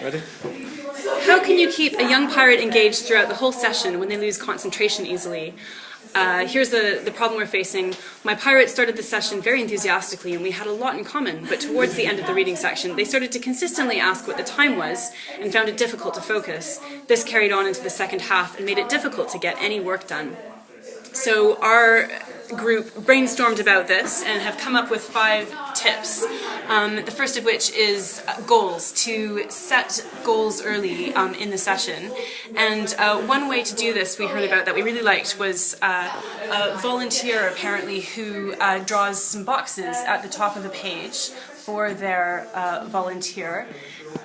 Ready? How can you keep a young pirate engaged throughout the whole session when they lose concentration easily? Here's the problem we're facing. My pirate started the session very enthusiastically and we had a lot in common, but towards the end of the reading section they started to consistently ask what the time was and found it difficult to focus. This carried on into the second half and made it difficult to get any work done. So our group brainstormed about this and have come up with 5 tips. The first of which is goals, to set goals early in the session. And one way to do this we heard about that we really liked was a volunteer apparently who draws some boxes at the top of the page for their volunteer,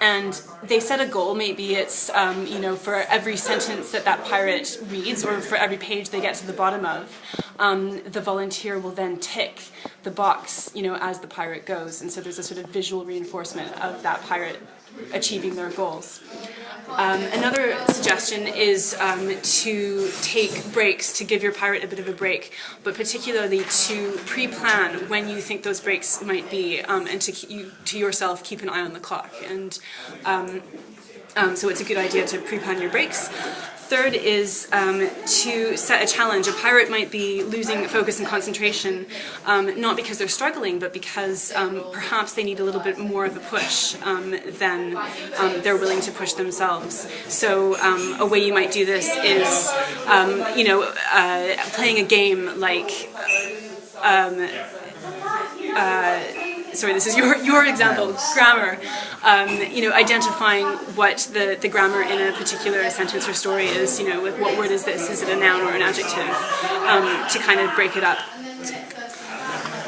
and they set a goal. Maybe it's for every sentence that pirate reads, or for every page they get to the bottom of, the volunteer will then tick the box as the pirate goes, and so there's a sort of visual reinforcement of that pirate achieving their goals. Another suggestion is to take breaks, to give your pirate a bit of a break, but particularly to pre-plan when you think those breaks might be, and to yourself keep an eye on the clock. And so it's a good idea to pre-plan your breaks. Third is to set a challenge. A pirate might be losing focus and concentration, not because they're struggling, but because perhaps they need a little bit more of a push than they're willing to push themselves. So a way you might do this is, playing a game like, sorry, this is your example, grammar. Identifying what the grammar in a particular sentence or story is, like what word is this? Is it a noun or an adjective? To kind of break it up.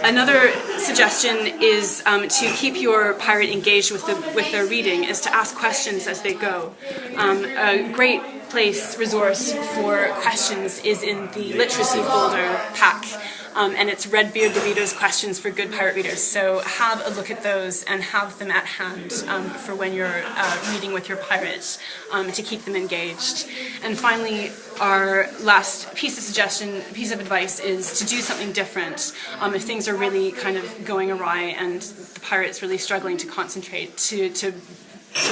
Another suggestion is to keep your pirate engaged with their reading, is to ask questions as they go. A great resource for questions is in the literacy folder pack. And it's Redbeard the Reader's Questions for Good Pirate Readers. So have a look at those and have them at hand for when you're reading with your pirate, to keep them engaged. And finally, our last piece of advice is to do something different. If things are really kind of going awry and the pirate's really struggling to concentrate, to sort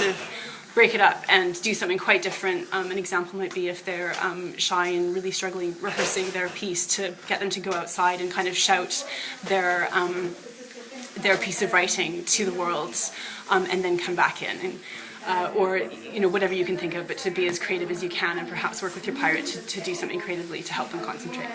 of break it up and do something quite different. An example might be if they're shy and really struggling rehearsing their piece, to get them to go outside and kind of shout their piece of writing to the world, and then come back in. Or whatever you can think of, but to be as creative as you can and perhaps work with your pirate to do something creatively to help them concentrate.